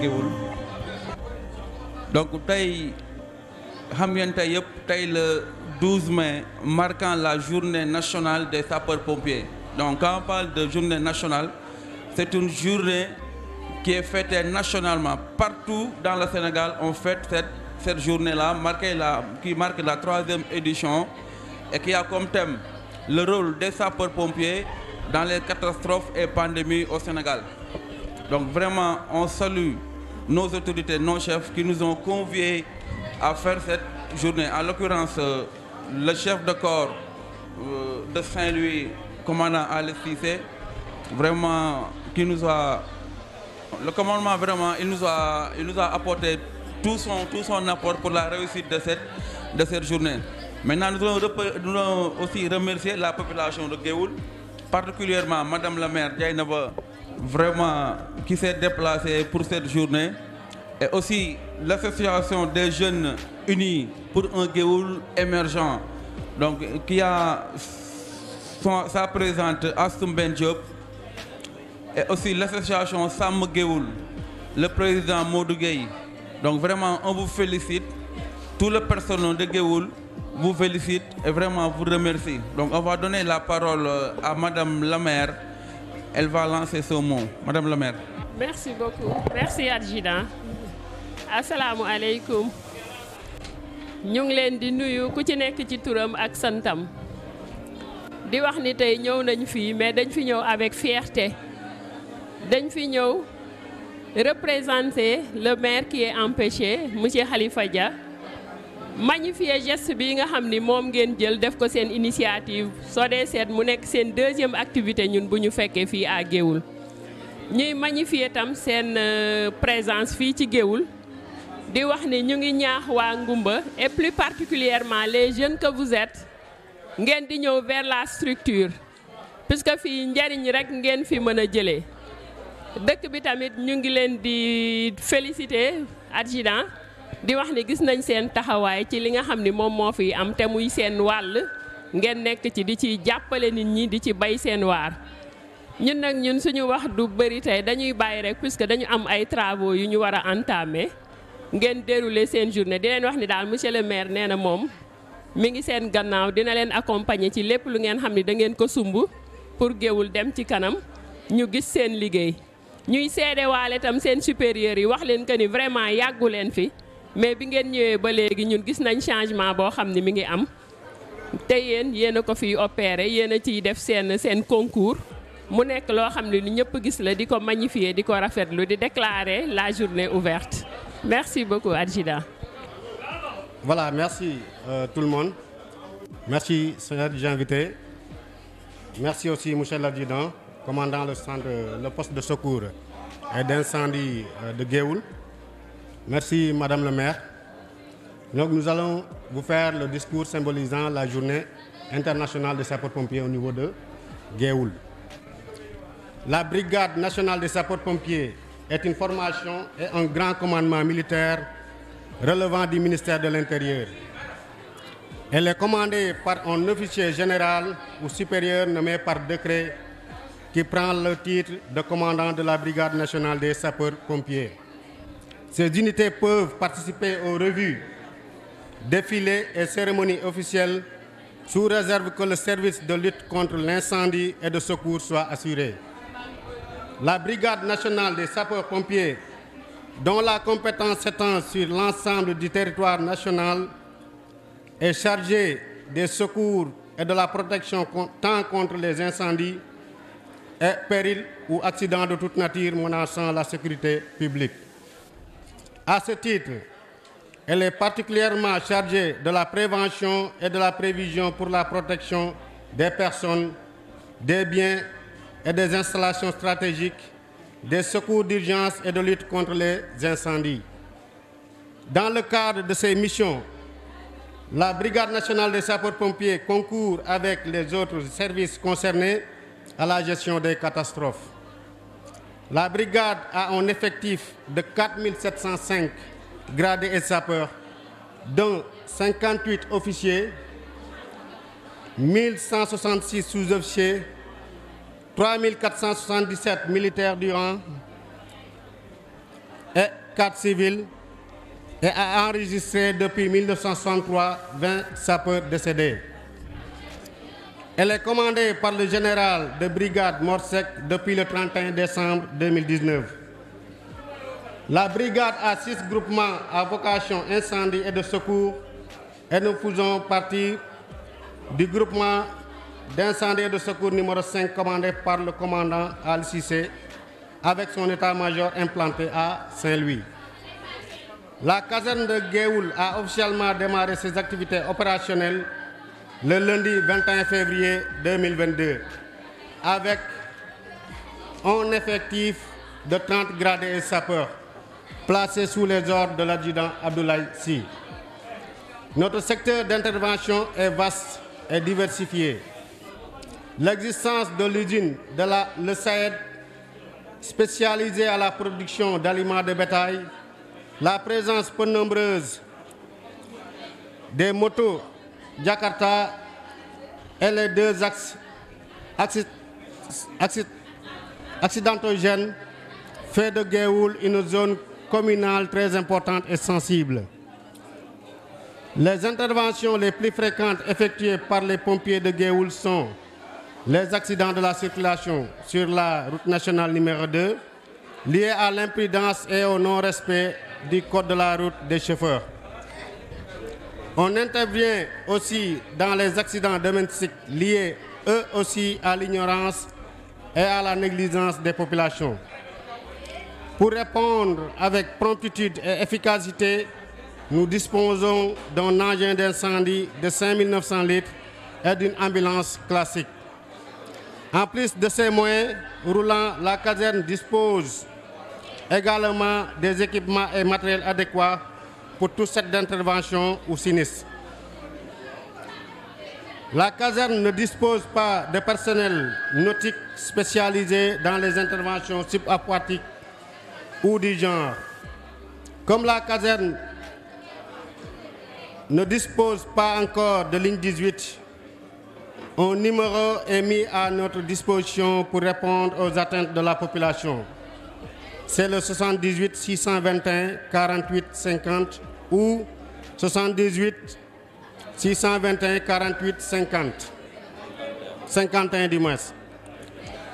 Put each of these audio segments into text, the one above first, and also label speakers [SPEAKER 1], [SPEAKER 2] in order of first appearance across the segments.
[SPEAKER 1] Géoul. Donc tey xam ngeen tey yëpp tey le 12 mai marquant la journée nationale des sapeurs-pompiers. Donc quand on parle de journée nationale, c'est une journée qui est fêtée nationalement. Partout dans le Sénégal, on fête cette journée-là, qui marque la 3e édition et qui a comme thème le rôle des sapeurs-pompiers dans les catastrophes et pandémies au Sénégal. Donc vraiment, on salue nos autorités, nos chefs qui nous ont conviés à faire cette journée. En l'occurrence, le chef de corps de Saint-Louis, commandant Ali Cissé, vraiment, le commandement vraiment, il nous a apporté tout son apport pour la réussite de cette journée. Maintenant, nous allons aussi remercier la population de Géoul, particulièrement Madame la maire Dieynaba, vraiment qui s'est déplacée pour cette journée, et aussi l'association des jeunes unis pour un Géoul émergent, donc qui a sa présente Astou Ben Diop, et aussi l'association Sam Géoul, le président Modou Gueye. Donc vraiment, on vous félicite, tout le personnel de Géoul vous félicite et vraiment vous remercie. Donc on va donner la parole à Madame la maire. Elle va lancer ce mot. Madame la maire.
[SPEAKER 2] Merci beaucoup. Merci adjudant. Assalamu alaikum. Ñu ngi leen di nuyu ku ci nekk ci turam ak santam. Di wax ni tey ñëw nañ fii mais dañ fi ñëw avec fierté. Dañ fi ñëw représenter le maire qui est empêché, monsieur Khalifa Dia. Magnifier geste bi nga xam ni moom ngeen jël def ko seen initiative soo dee seet mu nekk seen 2e activité ñun bu ñu fekkee fii à Géoul. Ñuy magnifier tam seen présence fii ci Géoul di wax ni ñu ngi ñaax waa Ngumba et plus particulièrement les jeunes que vous êtes ngeen di ñëw vers la structure puisque fii njariñ rek ngeen fi mën a jëlee. Dëkk bi tamit ñu ngi leen di féliciter adjudant di wax ni gis nañ seen taxawaay ci li nga xam ni moom moo fi am te muy seen wàll ngeen nekk ci di ci jàppale nit ñi di ci bay seen waar. ñun suñu wax du bëri tey dañuy bàyyi rek puisque dañu am ay travaux yu ñu war a entamer ngeen dérouler seen journée di leen wax ni daal monsieur le maire nee na moom mi ngi seen gannaaw dina leen accompagner ci lépp lu ngeen xam ni da ngeen ko sumb pour Géoul dem ci kanam ñu gis seen liggéey. ñuy seede waale tam seen supérieurs yi wax leen que ni vraiment yàggu leen fi. Mais bi ngeen ñëwee ba léegi ñun gis nañ changement boo xam ne mi ngi am te yéen a ko fiy opéré yéen a ciy def seen concours mu nekk loo xam ne lu ñëpp gis la di ko magnifier di ko rafetlu di déclarer la journée ouverte. Merci beaucoup adjudant.
[SPEAKER 3] Voilà, merci tout le monde. Merci chers invités. Merci aussi monsieur l'adjudant, commandant le poste de secours et d'incendie de Géoul. Merci Madame le maire. Donc nous allons vous faire le discours symbolisant la journée internationale des sapeurs-pompiers au niveau de Géoul. La Brigade nationale des sapeurs-pompiers est une formation et un grand commandement militaire relevant du ministère de l'Intérieur. Elle est commandée par un officier général ou supérieur nommé par décret qui prend le titre de commandant de la Brigade nationale des sapeurs-pompiers. Ces unités peuvent participer aux revues, défilés et cérémonies officielles sous réserve que le service de lutte contre l'incendie et de secours soit assuré. La Brigade nationale des sapeurs-pompiers, dont la compétence s'étend sur l'ensemble du territoire national, est chargée des secours et de la protection tant contre les incendies et périls ou accidents de toute nature menaçant la sécurité publique. À ce titre, elle est particulièrement chargée de la prévention et de la prévision pour la protection des personnes, des biens et des installations stratégiques, des secours d'urgence et de lutte contre les incendies. Dans le cadre de ces missions, la Brigade nationale des sapeurs-pompiers concourt avec les autres services concernés à la gestion des catastrophes. La brigade a un effectif de 4 705 gradés et sapeurs, dont 58 officiers, 1166 sous-officiers, 3477 militaires du rang, et 4 civils et a enregistré depuis 1963 20 sapeurs décédés. Elle est commandée par le général de brigade Morsec depuis le 31 décembre 2019. La brigade a 6 groupements à vocation incendie et de secours et nous faisons partie du groupement d'incendie et de secours numéro 5 commandé par le commandant Al-Sissé avec son état-major implanté à Saint-Louis. La caserne de Géoul a officiellement démarré ses activités opérationnelles le lundi 21 février 2022 avec un effectif de 30 gradés et sapeurs placés sous les ordres de l'adjudant Abdoulaye Sy. Notre secteur d'intervention est vaste et diversifié. L'existence de l'usine de Le Saïd, spécialisée à la production d'aliments de bétail, la présence peu nombreuse des motos Jakarta et les 2 axes accidentogènes fait de Géoul une zone communale très importante et sensible. Les interventions les plus fréquentes effectuées par les pompiers de Géoul sont les accidents de la circulation sur la route nationale numéro 2, liés à l'imprudence et au non-respect du code de la route des chauffeurs. On intervient aussi dans les accidents domestiques liés eux aussi à l'ignorance et à la négligence des populations. Pour répondre avec promptitude et efficacité, nous disposons d'un engin d'incendie de 5900 litres et d'une ambulance classique. En plus de ces moyens roulants, la caserne dispose également des équipements et matériels adéquats pour tout set d'intervention ou sinistre. La caserne ne dispose pas de personnel nautique spécialisé dans les interventions subaquatiques ou du genre. Comme la caserne ne dispose pas encore de ligne 18, un numéro est mis à notre disposition pour répondre aux attentes de la population. C'est le 78 621 48 50 ou 78 621 48 50. 51 du moins.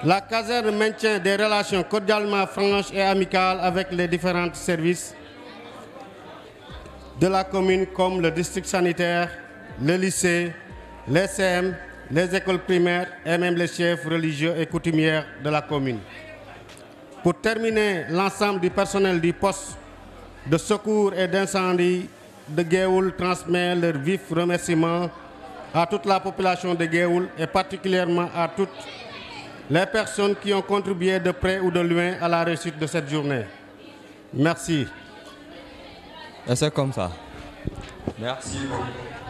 [SPEAKER 3] La caserne maintient des relations cordialement franches et amicales avec les différents services de la commune comme le district sanitaire, le lycée, les CM, les écoles primaires et même les chefs religieux et coutumières de la commune. Pour terminer, l'ensemble du personnel du poste de secours et d'incendie de Géoul transmet leurs vifs remerciements à toute la population de Géoul et particulièrement à toutes les personnes qui ont contribué de près ou de loin à la réussite de cette journée. Merci.
[SPEAKER 4] Et c'est comme ça. Merci beaucoup.